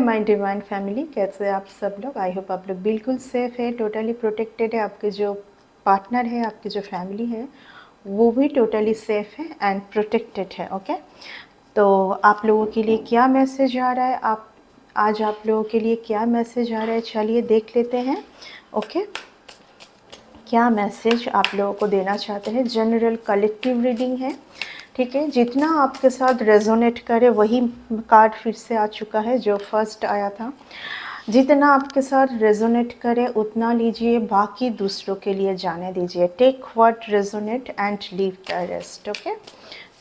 My divine family, कैसे आप सब लोग? आई होप आप लोग बिल्कुल सेफ है, टोटली प्रोटेक्टेड है। आपके जो पार्टनर है, आपकी जो फैमिली है, वो भी टोटली सेफ है एंड प्रोटेक्टेड है। ओके, तो आप लोगों के लिए क्या मैसेज आ रहा है, आज आप लोगों के लिए क्या मैसेज आ रहा है, चलिए देख लेते हैं। ओके, क्या मैसेज आप लोगों को देना चाहते हैं। जनरल कलेक्टिव रीडिंग है, ठीक है। जितना आपके साथ रेजोनेट करे, वही कार्ड फिर से आ चुका है जो फर्स्ट आया था। जितना आपके साथ रेजोनेट करे उतना लीजिए, बाकी दूसरों के लिए जाने दीजिए। Take what resonate and leave the rest. Okay,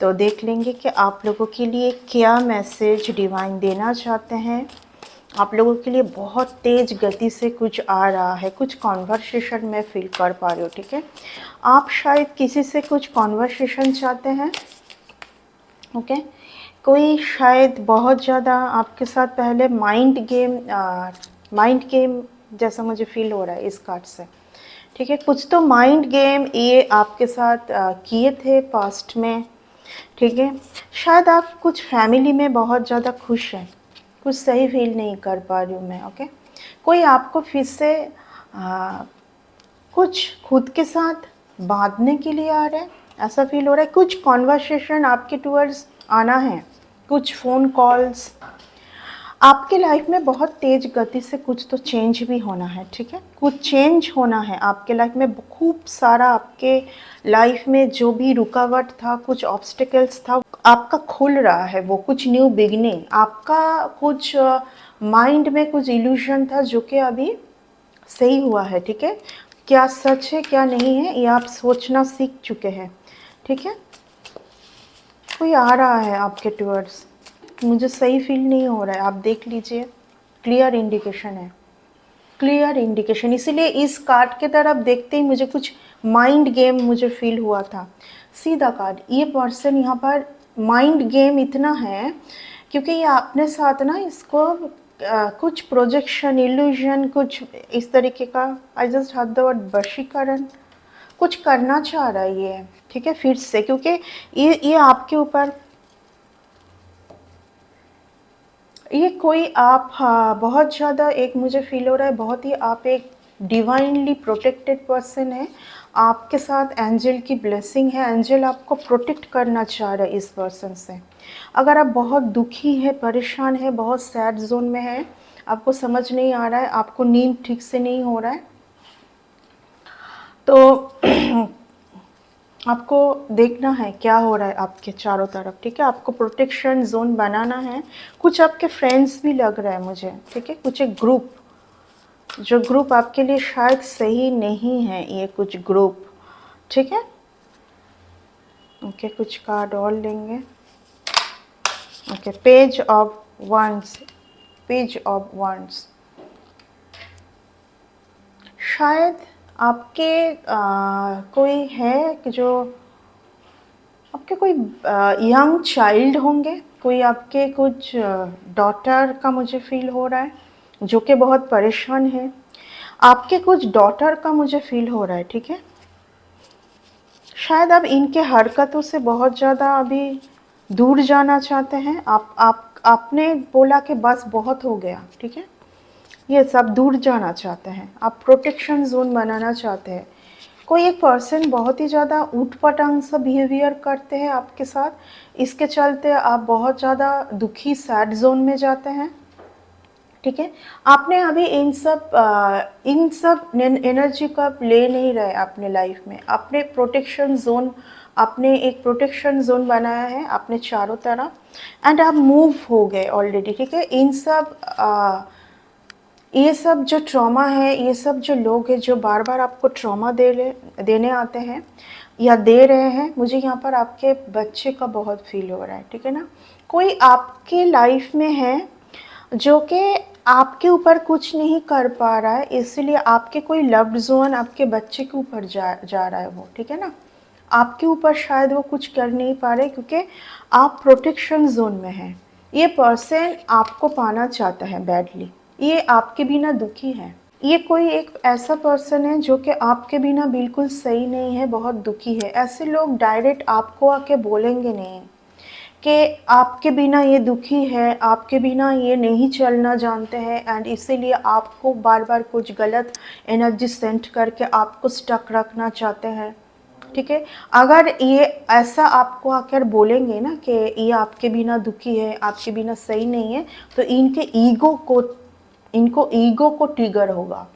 तो देख लेंगे कि आप लोगों के लिए क्या मैसेज डिवाइन देना चाहते हैं। आप लोगों के लिए बहुत तेज़ गति से कुछ आ रहा है, कुछ कॉन्वर्सेशन में फील कर पा रहे हो, ठीक है। आप शायद किसी से कुछ कॉन्वर्सेशन चाहते हैं। ओके, कोई शायद बहुत ज़्यादा आपके साथ पहले माइंड गेम जैसा मुझे फील हो रहा है इस कार्ड से, ठीक है। कुछ तो माइंड गेम ये आपके साथ किए थे पास्ट में, ठीक है। शायद आप कुछ फैमिली में बहुत ज़्यादा खुश हैं, कुछ सही फील नहीं कर पा रही हूँ मैं। ओके, कोई आपको फिर से कुछ खुद के साथ बांधने के लिए आ रहा है, ऐसा फील हो रहा है। कुछ कॉन्वर्सेशन आपके टूवर्ड्स आना है, कुछ फ़ोन कॉल्स। आपके लाइफ में बहुत तेज़ गति से कुछ तो चेंज भी होना है, ठीक है। कुछ चेंज होना है आपके लाइफ में। खूब सारा आपके लाइफ में जो भी रुकावट था, कुछ ऑब्स्टिकल्स था, आपका खुल रहा है वो। कुछ न्यू बिगिनिंग, आपका कुछ माइंड में कुछ इल्यूजन था जो कि अभी सही हुआ है, ठीक है। क्या सच है क्या नहीं है ये आप सोचना सीख चुके हैं, ठीक है। कोई आ रहा है आपके टूवर्ड्स, मुझे सही फील नहीं हो रहा है, आप देख लीजिए। क्लियर इंडिकेशन है, क्लियर इंडिकेशन। इसीलिए इस कार्ड के तरफ देखते ही मुझे कुछ माइंड गेम मुझे फील हुआ था। सीधा कार्ड, ये पर्सन यहाँ पर माइंड गेम इतना है क्योंकि ये अपने साथ ना इसको कुछ प्रोजेक्शन, इल्यूजन, कुछ इस तरीके का, I just had the word vashikaran, कुछ करना चाह रहा है ये, ठीक है, फिर से। क्योंकि ये आपके ऊपर, ये कोई आप, हाँ, बहुत ज़्यादा एक मुझे फील हो रहा है, बहुत ही आप एक डिवाइनली प्रोटेक्टेड पर्सन है। आपके साथ एंजल की ब्लेसिंग है, एंजल आपको प्रोटेक्ट करना चाह रहा है इस पर्सन से। अगर आप बहुत दुखी है, परेशान है, बहुत सैड जोन में है, आपको समझ नहीं आ रहा है, आपको नींद ठीक से नहीं हो रहा है, तो आपको देखना है क्या हो रहा है आपके चारों तरफ, ठीक है। आपको प्रोटेक्शन जोन बनाना है। कुछ आपके फ्रेंड्स भी लग रहा है मुझे, ठीक है। कुछ एक ग्रुप, जो ग्रुप आपके लिए शायद सही नहीं है, ये कुछ ग्रुप, ठीक है। ओके, कुछ कार्ड और लेंगे। Okay, page of once, page of once. शायद आपके कोई है कि जो आपके कोई यंग चाइल्ड होंगे, कोई आपके कुछ डॉटर का मुझे फील हो रहा है जो कि बहुत परेशान है। आपके कुछ डॉटर का मुझे फील हो रहा है, ठीक है। शायद आप इनके हरकतों से बहुत ज़्यादा अभी दूर जाना चाहते हैं। आपने बोला कि बस बहुत हो गया, ठीक है। ये सब दूर जाना चाहते हैं, आप प्रोटेक्शन जोन बनाना चाहते हैं। कोई एक पर्सन बहुत ही ज़्यादा ऊट-पटांग सा बिहेवियर करते हैं आपके साथ, इसके चलते आप बहुत ज़्यादा दुखी, सैड जोन में जाते हैं, ठीक है। आपने अभी इन सब एनर्जी को आप ले नहीं रहे अपने लाइफ में। आपने प्रोटेक्शन जोन, आपने एक प्रोटेक्शन जोन बनाया है अपने चारों तरफ, एंड आप मूव हो गए ऑलरेडी, ठीक है। ये सब जो ट्रॉमा है, ये सब जो लोग हैं जो बार बार आपको ट्रॉमा देने आते हैं या दे रहे हैं, मुझे यहाँ पर आपके बच्चे का बहुत फील हो रहा है, ठीक है ना। कोई आपके लाइफ में है जो कि आपके ऊपर कुछ नहीं कर पा रहा है, इसलिए आपके कोई लव्ड जोन आपके बच्चे के ऊपर जा रहा है वो, ठीक है ना। आपके ऊपर शायद वो कुछ कर नहीं पा रहे क्योंकि आप प्रोटेक्शन जोन में हैं। ये पर्सन आपको पाना चाहता है बैडली, ये आपके बिना दुखी है। ये कोई एक ऐसा पर्सन है जो कि आपके बिना बिल्कुल सही नहीं है, बहुत दुखी है। ऐसे लोग डायरेक्ट आपको आके बोलेंगे नहीं, कि आपके बिना ये दुखी है, आपके बिना ये नहीं चलना जानते हैं, एंड इसीलिए आपको बार बार कुछ गलत एनर्जी सेंड करके आपको स्टक रखना चाहते हैं। ठीक है, अगर ये ऐसा आपको आकर बोलेंगे ना कि ये आपके बिना दुखी है, आपके बिना सही नहीं है, तो इनको ईगो को ट्रिगर होगा।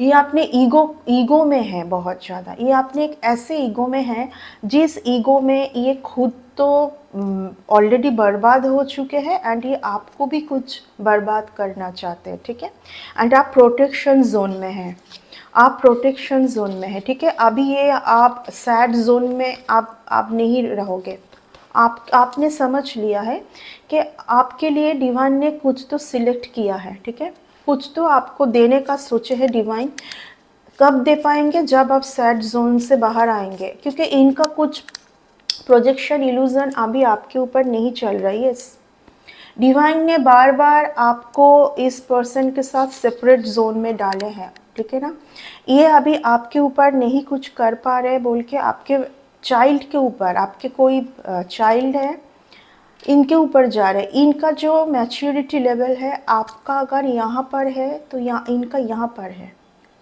ये अपने ईगो में है बहुत ज़्यादा, ये अपने एक ऐसे ईगो में है जिस ईगो में ये खुद तो ऑलरेडी बर्बाद हो चुके हैं, एंड ये आपको भी कुछ बर्बाद करना चाहते हैं। ठीक है, एंड आप प्रोटेक्शन जोन में हैं, आप प्रोटेक्शन जोन में है। ठीक है, अभी ये आप सैड जोन में आप नहीं रहोगे। आपने समझ लिया है कि आपके लिए डिवाइन ने कुछ तो सिलेक्ट किया है। ठीक है, कुछ तो आपको देने का सोचे है डिवाइन। कब दे पाएंगे? जब आप सैड जोन से बाहर आएंगे, क्योंकि इनका कुछ प्रोजेक्शन इल्यूजन अभी आपके ऊपर नहीं चल रही है। डिवाइन ने बार बार आपको इस पर्सन के साथ सेपरेट जोन में डाले हैं। ठीक है ना, ये अभी आपके ऊपर नहीं कुछ कर पा रहे बोल के आपके चाइल्ड के ऊपर, आपके कोई चाइल्ड है इनके ऊपर जा रहे हैं। इनका जो मैच्योरिटी लेवल है आपका अगर यहाँ पर है तो इनका यहाँ पर है,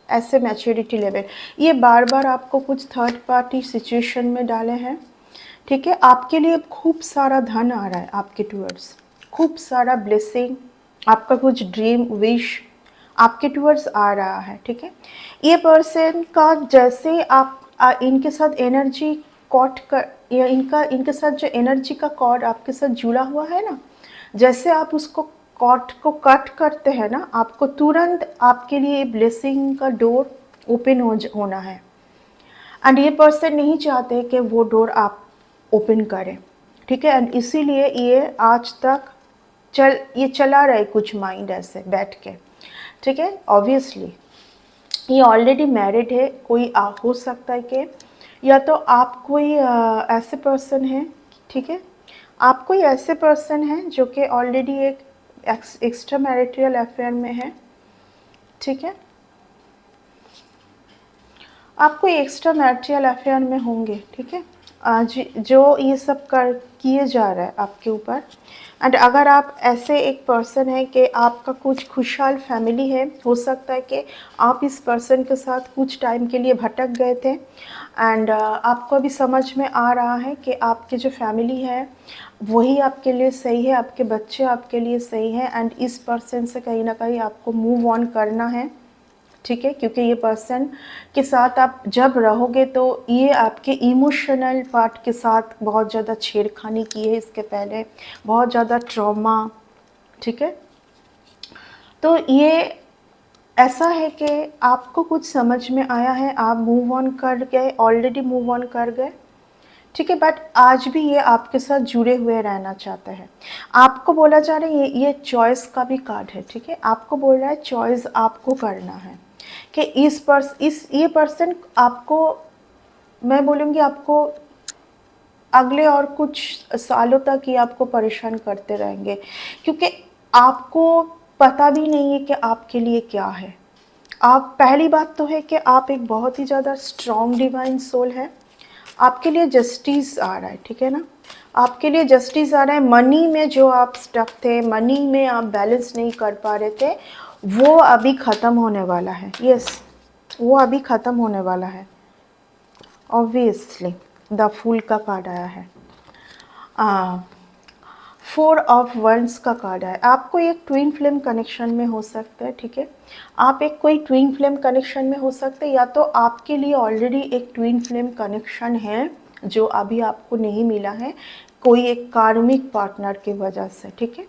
ऐसे मैच्योरिटी लेवल। ये बार बार आपको कुछ थर्ड पार्टी सिचुएशन में डाले हैं। ठीक है, आपके लिए खूब सारा धन आ रहा है आपके टूवर्ड्स, खूब सारा ब्लेसिंग, आपका कुछ ड्रीम विश आपके टूवर्ड्स आ रहा है। ठीक है, ये पर्सन का जैसे आप इनके साथ एनर्जी कॉट कर, या इनके साथ जो एनर्जी का कॉर्ड आपके साथ जुड़ा हुआ है ना, जैसे आप उसको कॉर्ड को कट करते हैं ना, आपको तुरंत आपके लिए ब्लेसिंग का डोर ओपन होना है। एंड ये पर्सन नहीं चाहते कि वो डोर आप ओपन करें। ठीक है, एंड इसीलिए ये आज तक ये चला रहे कुछ माइंड ऐसे बैठ के। ठीक है, ऑब्वियसली ये ऑलरेडी मैरिड है। कोई हो सकता है कि या तो आप कोई ऐसे पर्सन हैं, ठीक है, आप कोई ऐसे पर्सन हैं जो कि ऑलरेडी एक एक्स्ट्रा मैरिटल अफेयर में है। ठीक है, आप कोई एक्स्ट्रा मैरिटल अफेयर में होंगे। ठीक है, जो ये सब किए जा रहा है आपके ऊपर। एंड अगर आप ऐसे एक पर्सन है कि आपका कुछ खुशहाल फैमिली है, हो सकता है कि आप इस पर्सन के साथ कुछ टाइम के लिए भटक गए थे, एंड आपको अभी समझ में आ रहा है कि आपकी जो फैमिली है वही आपके लिए सही है, आपके बच्चे आपके लिए सही है, एंड इस पर्सन से कहीं ना कहीं आपको मूव ऑन करना है। ठीक है, क्योंकि ये पर्सन के साथ आप जब रहोगे तो ये आपके इमोशनल पार्ट के साथ बहुत ज़्यादा छेड़खानी की है इसके पहले, बहुत ज़्यादा ट्रॉमा। ठीक है, तो ये ऐसा है कि आपको कुछ समझ में आया है, आप मूव ऑन कर गए, ऑलरेडी मूव ऑन कर गए। ठीक है, बट आज भी ये आपके साथ जुड़े हुए रहना चाहता है। आपको बोला जा रहा है, ये चॉइस का भी कार्ड है। ठीक है, आपको बोल रहा है चॉइस आपको करना है कि ये पर्सन आपको, मैं बोलूँगी आपको अगले और कुछ सालों तक ये आपको परेशान करते रहेंगे, क्योंकि आपको पता भी नहीं है कि आपके लिए क्या है। आप, पहली बात तो है कि आप एक बहुत ही ज़्यादा स्ट्रॉन्ग डिवाइन सोल है। आपके लिए जस्टिस आ रहा है। ठीक है ना, आपके लिए जस्टिस आ रहा है। मनी में जो आप स्टक थे, मनी में आप बैलेंस नहीं कर पा रहे थे, वो अभी ख़त्म होने वाला है। यस, वो अभी ख़त्म होने वाला है। ऑब्वियसली द फूल का कार्ड आया है, 4 ऑफ वंड्स का कार्ड है। आपको एक ट्विन फ्लेम कनेक्शन में हो सकता है। ठीक है, आप एक कोई ट्विन फ्लेम कनेक्शन में हो सकते हैं, या तो आपके लिए ऑलरेडी एक ट्विन फ्लेम कनेक्शन है जो अभी आपको नहीं मिला है, कोई एक कार्मिक पार्टनर की वजह से। ठीक है,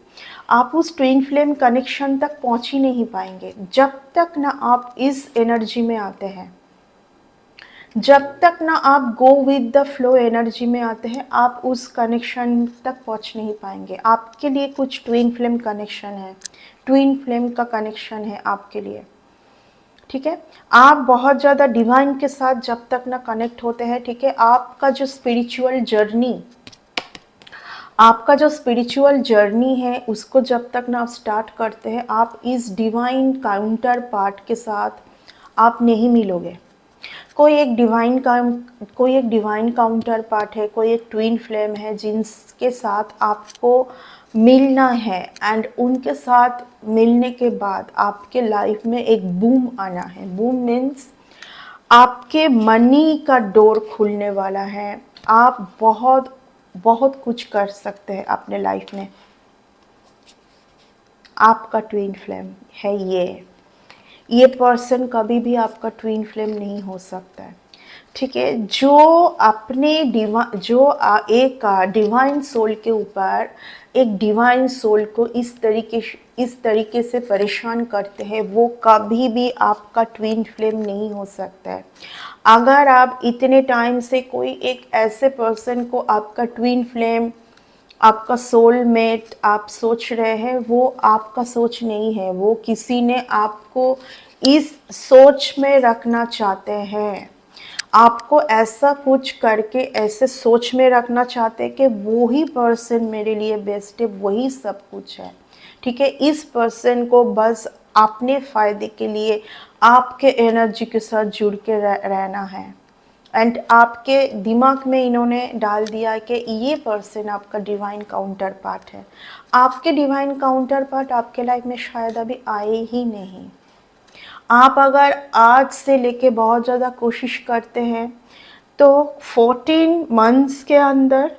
आप उस ट्विन फ्लेम कनेक्शन तक पहुंच ही नहीं पाएंगे जब तक ना आप इस एनर्जी में आते हैं, जब तक ना आप go with the flow energy में आते हैं, आप उस कनेक्शन तक पहुंच नहीं पाएंगे। आपके लिए कुछ ट्विन फ्लेम कनेक्शन है, ट्विन फ्लेम का कनेक्शन है आपके लिए। ठीक है, आप बहुत ज़्यादा डिवाइन के साथ जब तक ना कनेक्ट होते हैं, ठीक है, आपका जो स्पिरिचुअल जर्नी है उसको जब तक ना आप स्टार्ट करते हैं, आप इस डिवाइन काउंटर पार्ट के साथ आप नहीं मिलोगे। कोई एक डिवाइन काउंटर पार्ट है, कोई एक ट्विन फ्लेम है जिनके साथ आपको मिलना है, एंड उनके साथ मिलने के बाद आपके लाइफ में एक बूम आना है। बूम मीन्स आपके मनी का डोर खुलने वाला है। आप बहुत बहुत कुछ कर सकते हैं अपने लाइफ में। आपका ट्विन फ्लेम है ये पर्सन कभी भी आपका ट्विन फ्लेम नहीं हो सकता है, ठीक है। जो अपने एक डिवाइन सोल के ऊपर एक डिवाइन सोल को इस तरीके से परेशान करते हैं, वो कभी भी आपका ट्विन फ्लेम नहीं हो सकता है। अगर आप इतने टाइम से कोई एक ऐसे पर्सन को आपका ट्विन फ्लेम, आपका सोलमेट आप सोच रहे हैं, वो आपका सोच नहीं है। वो किसी ने आपको इस सोच में रखना चाहते हैं, आपको ऐसा कुछ करके ऐसे सोच में रखना चाहते हैं कि वो ही पर्सन मेरे लिए बेस्ट है, वही सब कुछ है, ठीक है। इस पर्सन को बस अपने फ़ायदे के लिए आपके एनर्जी के साथ जुड़ के रहना है, एंड आपके दिमाग में इन्होंने डाल दिया कि ये पर्सन आपका डिवाइन काउंटर पार्ट है। आपके डिवाइन काउंटर पार्ट आपके लाइफ में शायद अभी आए ही नहीं। आप अगर आज से लेके बहुत ज़्यादा कोशिश करते हैं तो 14 मंथ्स के अंदर,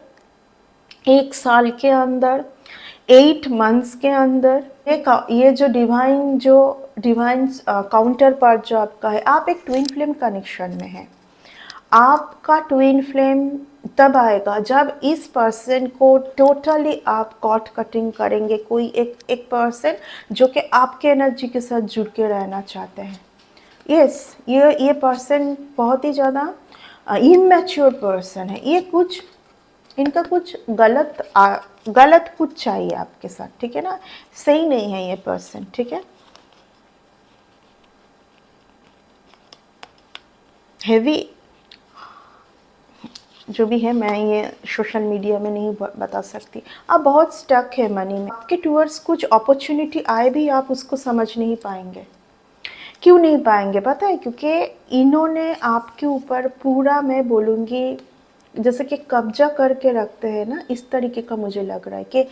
एक साल के अंदर, 8 मंथ्स के अंदर ये जो डिवाइन काउंटर पार्ट जो आपका है, आप एक ट्विन फ्लेम कनेक्शन में है। आपका ट्विन फ्लेम तब आएगा जब इस पर्सन को टोटली आप कॉट कटिंग करेंगे। कोई एक पर्सन जो कि आपके एनर्जी के साथ जुड़ के रहना चाहते हैं। यस, ये पर्सन बहुत ही ज़्यादा इमैच्योर पर्सन है। ये कुछ इनका कुछ गलत कुछ चाहिए आपके साथ, ठीक है ना। सही नहीं है ये पर्सन, ठीक है। हेवी जो भी है, मैं ये सोशल मीडिया में नहीं बता सकती। आप बहुत स्टक है मनी में, आपके टूवर्ड्स कुछ अपॉर्चुनिटी आए भी आप उसको समझ नहीं पाएंगे। क्यों नहीं पाएंगे पता है? क्योंकि इन्होंने आपके ऊपर पूरा, मैं बोलूँगी जैसे कि कब्जा करके रखते हैं ना, इस तरीके का मुझे लग रहा है कि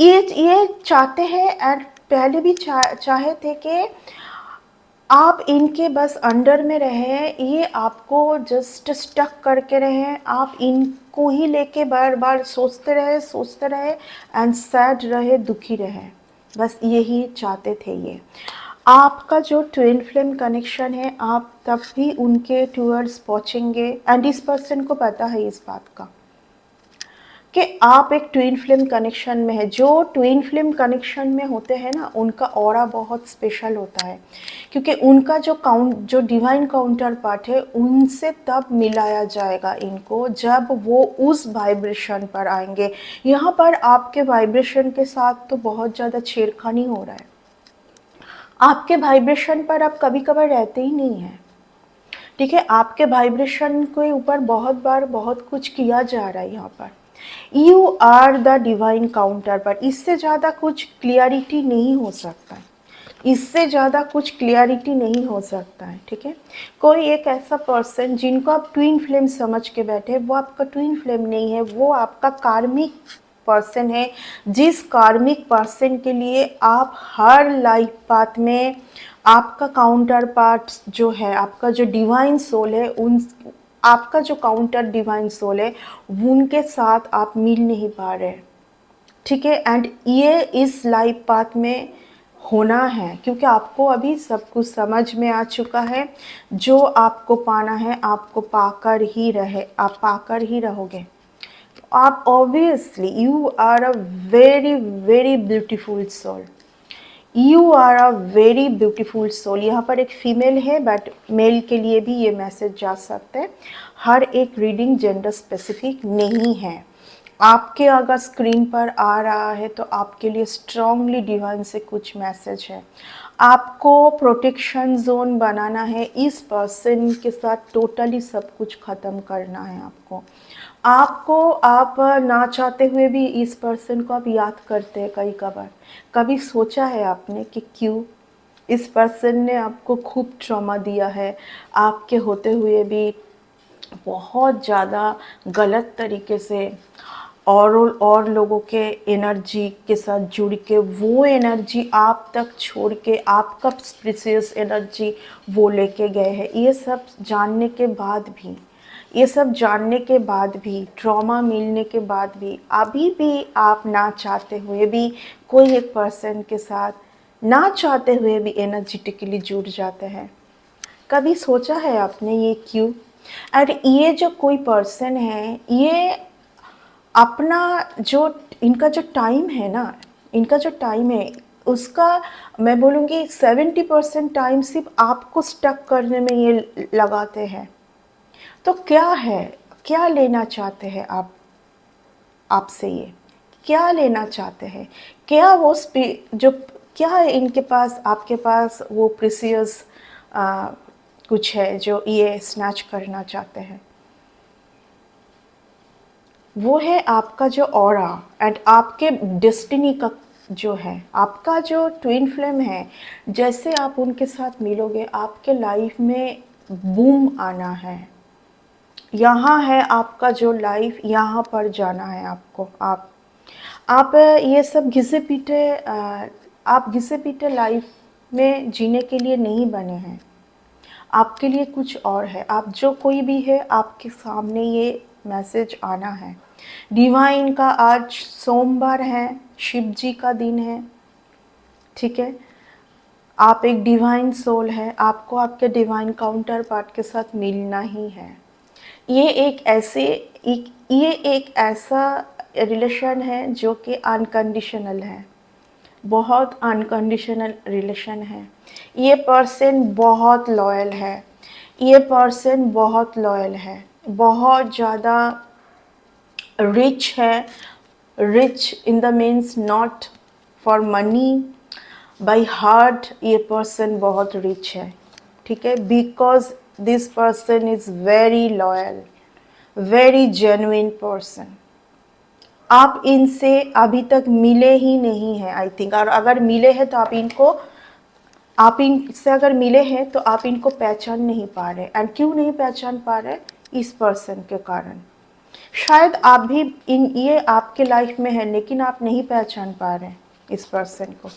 ये चाहते हैं, एंड पहले भी चाहे थे कि आप इनके बस अंडर में रहें, ये आपको जस्ट स्टक करके रहें, आप इनको ही लेके बार बार सोचते रहे एंड सैड रहे, दुखी रहे, बस यही चाहते थे ये। आपका जो ट्विन फ्लेम कनेक्शन है, आप तब भी उनके टूवर्ड्स पहुँचेंगे, एंड इस पर्सन को पता है इस बात का कि आप एक ट्विन फ्लेम कनेक्शन में है। जो ट्विन फ्लेम कनेक्शन में होते हैं ना, उनका ऑरा बहुत स्पेशल होता है, क्योंकि उनका जो डिवाइन काउंटर पार्ट है, उनसे तब मिलाया जाएगा इनको जब वो उस वाइब्रेशन पर आएंगे। यहाँ पर आपके वाइब्रेशन के साथ तो बहुत ज़्यादा छेड़खानी हो रहा है। आपके वाइब्रेशन पर आप कभी कभार रहते ही नहीं हैं, ठीक है। आपके वाइब्रेशन के ऊपर बहुत बार बहुत कुछ किया जा रहा है। यहाँ पर you are the divine counterpart. इससे ज़्यादा कुछ क्लियरिटी नहीं हो सकता है, इससे ज़्यादा कुछ क्लियरिटी नहीं हो सकता है, ठीक है। कोई एक ऐसा पर्सन जिनको आप ट्विन फ्लेम समझ के बैठे, वो आपका ट्विन फ्लेम नहीं है, वो आपका कार्मिक पर्सन है। जिस कार्मिक पर्सन के लिए आप हर लाइफ पाथ में, आपका काउंटर पार्ट जो है, आपका जो डिवाइन सोल है, आपका जो काउंटर डिवाइन सोल है, उनके साथ आप मिल नहीं पा रहे, ठीक है। एंड ये इस लाइफ पाथ में होना है, क्योंकि आपको अभी सब कुछ समझ में आ चुका है। जो आपको पाना है, आपको आप पाकर ही रहोगे। आप obviously, you are a very very beautiful soul, you are a very beautiful soul. यहाँ पर एक फीमेल है, बट मेल के लिए भी ये मैसेज जा सकता है। हर एक रीडिंग जेंडर स्पेसिफिक नहीं है। आपके अगर स्क्रीन पर आ रहा है तो आपके लिए स्ट्रांगली डिवाइन से कुछ मैसेज है। आपको प्रोटेक्शन जोन बनाना है, इस पर्सन के साथ टोटली सब कुछ ख़त्म करना है। आप ना चाहते हुए भी इस पर्सन को आप याद करते हैं कई कबार। कभी सोचा है आपने कि क्यों इस पर्सन ने आपको खूब ट्रॉमा दिया है, आपके होते हुए भी बहुत ज़्यादा गलत तरीके से और लोगों के एनर्जी के साथ जुड़ के वो एनर्जी आप तक छोड़ के आपका प्रीशियस एनर्जी वो लेके गए हैं। ये सब जानने के बाद भी ट्रॉमा मिलने के बाद भी अभी भी आप ना चाहते हुए भी कोई एक पर्सन के साथ ना चाहते हुए भी एनर्जेटिकली जुड़ जाते हैं। कभी सोचा है आपने ये क्यों? और ये जो कोई पर्सन है, ये अपना जो इनका जो टाइम है ना, इनका जो टाइम है उसका मैं बोलूँगी 70% टाइम सिर्फ आपको स्टक करने में ये लगाते हैं। तो क्या है, क्या लेना चाहते हैं आप आपसे? ये क्या लेना चाहते हैं? क्या वो जो क्या है इनके पास, आपके पास वो प्रीशियस कुछ है जो ये स्नैच करना चाहते हैं? वो है आपका जो ऑरा एंड आपके डेस्टिनी का जो है, आपका जो ट्विन फ्लेम है। जैसे आप उनके साथ मिलोगे आपके लाइफ में बूम आना है। यहाँ है आपका जो लाइफ, यहाँ पर जाना है आपको। आप ये सब आप घिसे पीटे लाइफ में जीने के लिए नहीं बने हैं। आपके लिए कुछ और है। आप जो कोई भी है, आपके सामने ये मैसेज आना है। डिवाइन का आज सोमवार है, शिव जी का दिन है, ठीक है। आप एक डिवाइन सोल है, आपको आपके डिवाइन काउंटर पार्ट के साथ मिलना ही है। ये एक ऐसा रिलेशन है जो कि अनकंडीशनल है, बहुत अनकंडीशनल रिलेशन है। ये पर्सन बहुत लॉयल है, ये पर्सन बहुत लॉयल है, बहुत ज़्यादा रिच है। Rich in the means not for money, by heart ये पर्सन बहुत रिच है, ठीक है। Because this person is very loyal, very genuine person. आप इनसे अभी तक मिले ही नहीं हैं आई थिंक, और अगर मिले हैं तो आप इनसे अगर मिले हैं तो आप इनको पहचान नहीं पा रहे। एंड क्यों नहीं पहचान पा रहे? इस पर्सन के कारण। शायद आप भी ये आपके लाइफ में है लेकिन आप नहीं पहचान पा रहे इस पर्सन को।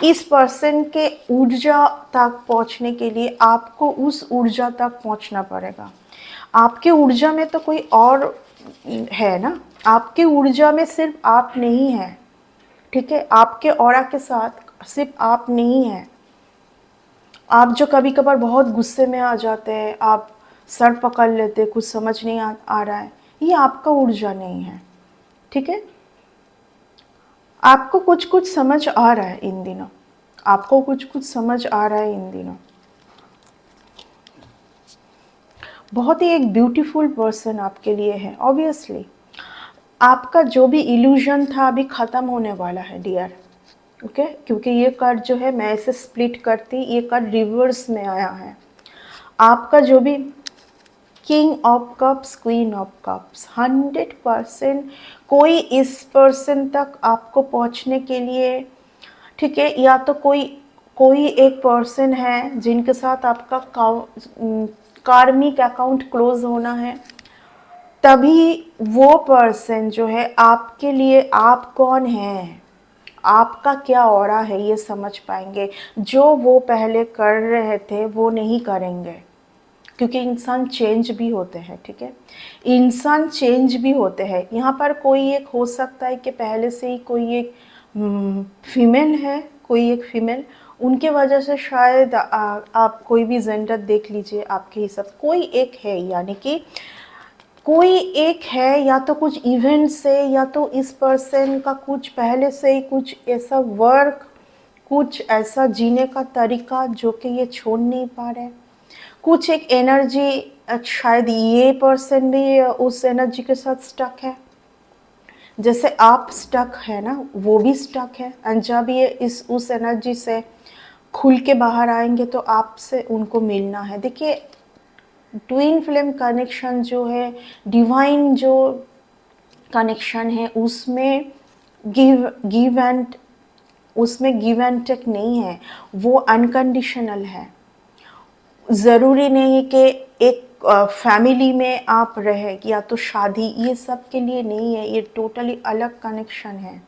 इस पर्सन के ऊर्जा तक पहुंचने के लिए आपको उस ऊर्जा तक पहुंचना पड़ेगा। आपके ऊर्जा में तो कोई और है ना, आपके ऊर्जा में सिर्फ आप नहीं है, ठीक है। आपके ऑरा के साथ सिर्फ आप नहीं हैं। आप जो कभी कभार बहुत गुस्से में आ जाते हैं, आप सर पकड़ लेते, कुछ समझ नहीं आ रहा है, ये आपका ऊर्जा नहीं है, ठीक है। आपको कुछ कुछ समझ आ रहा है इन दिनों, आपको कुछ कुछ समझ आ रहा है इन दिनों। बहुत ही एक ब्यूटीफुल पर्सन आपके लिए है। ऑब्वियसली आपका जो भी इल्यूजन था अभी ख़त्म होने वाला है डियर, ओके। क्योंकि ये कार्ड जो है, मैं इसे स्प्लिट करती, ये कार्ड रिवर्स में आया है। आपका जो भी king of cups, queen of cups, 100% कोई इस पर्सन तक आपको पहुंचने के लिए, ठीक है, या तो कोई एक पर्सन है जिनके साथ आपका कार्मिक अकाउंट क्लोज होना है। तभी वो पर्सन जो है आपके लिए, आप कौन हैं, आपका क्या ऑरा है, ये समझ पाएंगे। जो वो पहले कर रहे थे वो नहीं करेंगे, क्योंकि इंसान चेंज भी होते हैं, ठीक है। इंसान चेंज भी होते हैं। यहाँ पर कोई एक हो सकता है कि पहले से ही कोई एक फीमेल है, कोई एक फीमेल, उनके वजह से शायद आप कोई भी जेंडर देख लीजिए, आपके हिसाब कोई एक है, यानी कि कोई एक है, या तो कुछ इवेंट से, या तो इस पर्सन का कुछ पहले से ही कुछ ऐसा वर्क, कुछ ऐसा जीने का तरीका जो कि ये छोड़ नहीं पा रहे, कुछ एक एनर्जी, शायद ये पर्सन भी उस एनर्जी के साथ स्टक है। जैसे आप स्टक है ना, वो भी स्टक है। एंड जब ये उस एनर्जी से खुल के बाहर आएंगे तो आपसे उनको मिलना है। देखिए ट्विन फ्लेम कनेक्शन जो है, डिवाइन जो कनेक्शन है, उसमें गिव एंड उसमें गिव एंड टेक नहीं है, वो अनकंडीशनल है। ज़रूरी नहीं कि एक फैमिली में आप रहे या तो शादी, ये सब के लिए नहीं है, ये टोटली अलग कनेक्शन है।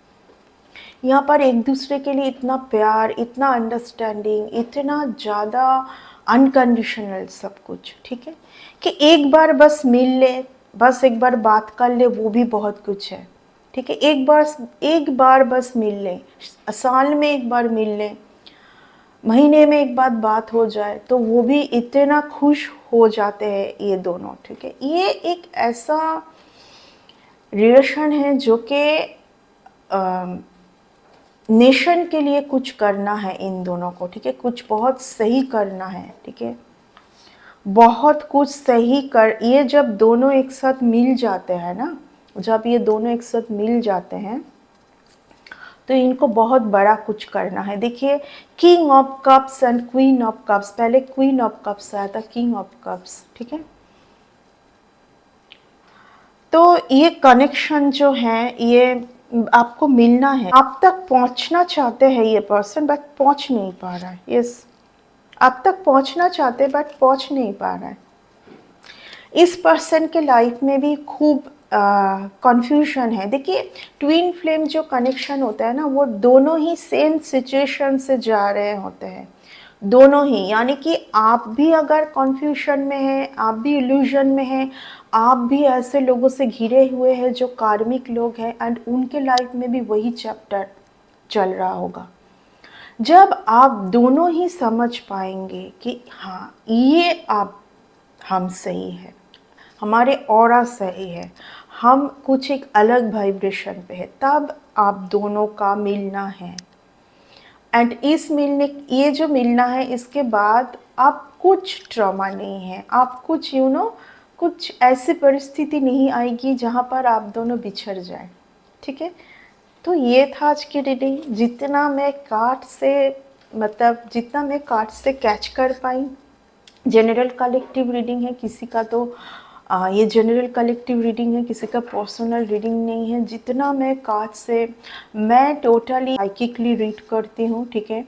यहाँ पर एक दूसरे के लिए इतना प्यार, इतना अंडरस्टैंडिंग, इतना ज़्यादा अनकंडीशनल सब कुछ, ठीक है, कि एक बार बस मिल ले, बस एक बार बात कर ले, वो भी बहुत कुछ है, ठीक है। एक बार बस मिल ले, साल में एक बार मिल ले, महीने में एक बात हो जाए, तो वो भी इतना खुश हो जाते हैं ये दोनों, ठीक है। ये एक ऐसा रिलेशन है जो कि नेशन के लिए कुछ करना है इन दोनों को, ठीक है, कुछ बहुत सही करना है, ठीक है, बहुत कुछ सही कर, ये जब दोनों एक साथ मिल जाते हैं ना, जब ये दोनों एक साथ मिल जाते हैं तो इनको बहुत बड़ा कुछ करना है। देखिए, king of cups and queen of cups, पहले क्वीन ऑफ कप्स आया था, किंग ऑफ कप्स, ठीक है। तो ये कनेक्शन जो है, ये आपको मिलना है, आप तक पहुंचना चाहते हैं ये पर्सन, बट पहुंच नहीं पा रहा है। यस, आप तक पहुंचना चाहते हैं बट पहुंच नहीं पा रहा है। इस पर्सन के लाइफ में भी खूब कन्फ्यूजन है। देखिए, ट्विन फ्लेम जो कनेक्शन होता है ना, वो दोनों ही सेम सिचुएशन से जा रहे होते हैं, दोनों ही, यानी कि आप भी अगर कन्फ्यूजन में हैं, आप भी इल्यूजन में हैं, आप भी ऐसे लोगों से घिरे हुए हैं जो कार्मिक लोग हैं, एंड उनके लाइफ में भी वही चैप्टर चल रहा होगा। जब आप दोनों ही समझ पाएंगे कि हाँ, ये आप, हम सही है, हमारे ऑरा सही है, हम कुछ एक अलग वाइब्रेशन पे है, तब आप दोनों का मिलना है। एंड इस मिलने, ये जो मिलना है, इसके बाद आप कुछ ट्रॉमा नहीं है, आप कुछ कुछ ऐसी परिस्थिति नहीं आएगी जहाँ पर आप दोनों बिछड़ जाए, ठीक है। तो ये था आज की रीडिंग। जितना मैं कार्ड से, मतलब जितना मैं कार्ड से कैच कर पाई, जनरल कलेक्टिव रीडिंग है, किसी का तो ये जनरल कलेक्टिव रीडिंग है, किसी का पर्सनल रीडिंग नहीं है। जितना मैं कार्ड से, मैं टोटली साइकिकली रीड करती हूँ, ठीक है।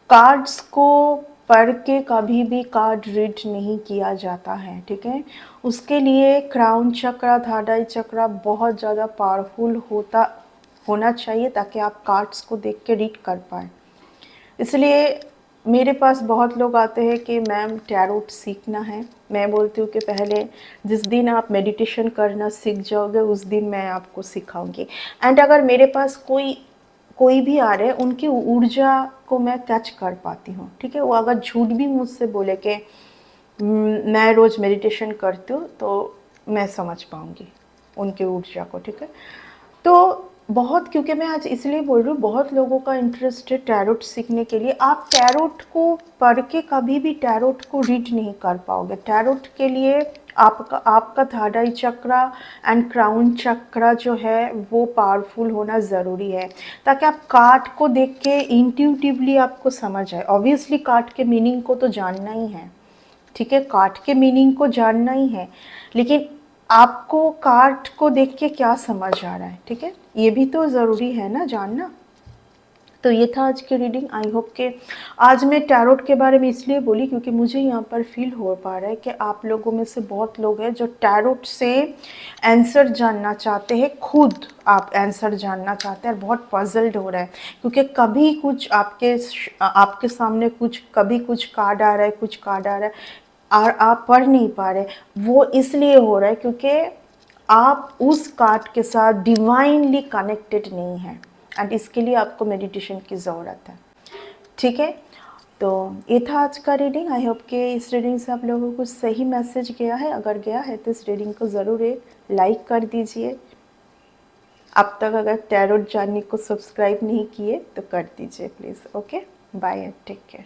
कार्ड्स को पढ़ के कभी भी कार्ड रीड नहीं किया जाता है, ठीक है। उसके लिए क्राउन चक्रा, धाडाई चक्रा बहुत ज़्यादा पावरफुल होना चाहिए, ताकि आप कार्ड्स को देख के रीड कर पाए। इसलिए मेरे पास बहुत लोग आते हैं कि मैम टैरोट सीखना है। मैं बोलती हूँ कि पहले जिस दिन आप मेडिटेशन करना सीख जाओगे, उस दिन मैं आपको सिखाऊंगी। एंड अगर मेरे पास कोई भी आ रहे हैं, उनकी ऊर्जा को मैं कैच कर पाती हूँ, ठीक है। वो अगर झूठ भी मुझसे बोले कि मैं रोज़ मेडिटेशन करती हूँ, तो मैं समझ पाऊँगी उनकी ऊर्जा को, ठीक है। तो बहुत, क्योंकि मैं आज इसलिए बोल रही हूँ, बहुत लोगों का इंटरेस्ट है टैरोट सीखने के लिए। आप टैरोट को पढ़ के कभी भी टैरोट को रीड नहीं कर पाओगे। टैरोट के लिए आपका थाडाई चक्रा एंड क्राउन चक्रा जो है वो पावरफुल होना ज़रूरी है, ताकि आप कार्ड को देख के इंट्यूटिवली आपको समझ आए। ऑब्वियसली कार्ड के मीनिंग को तो जानना ही है, ठीक है, कार्ड के मीनिंग को जानना ही है, लेकिन आपको कार्ड को देख के क्या समझ आ रहा है, ठीक है, ये भी तो ज़रूरी है ना जानना। तो ये था आज की रीडिंग। आई होप कि आज मैं टैरोट के बारे में इसलिए बोली क्योंकि मुझे यहाँ पर फील हो पा रहा है कि आप लोगों में से बहुत लोग हैं जो टैरोट से आंसर जानना चाहते हैं, खुद आप आंसर जानना चाहते हैं और बहुत पजल्ड हो रहा है, क्योंकि कभी कुछ आपके सामने कभी कुछ कार्ड आ रहा है, कुछ कार्ड आ रहा है और आप पढ़ नहीं पा रहे। वो इसलिए हो रहा है क्योंकि आप उस कार्ड के साथ डिवाइनली कनेक्टेड नहीं हैं, एंड इसके लिए आपको मेडिटेशन की ज़रूरत है, ठीक है। तो ये था आज का रीडिंग। आई होप कि इस रीडिंग से आप लोगों को सही मैसेज गया है। अगर गया है तो इस रीडिंग को ज़रूर एक लाइक कर दीजिए। अब तक अगर टैरोट जानने को सब्सक्राइब नहीं किए तो कर दीजिए please. Okay, bye and take care.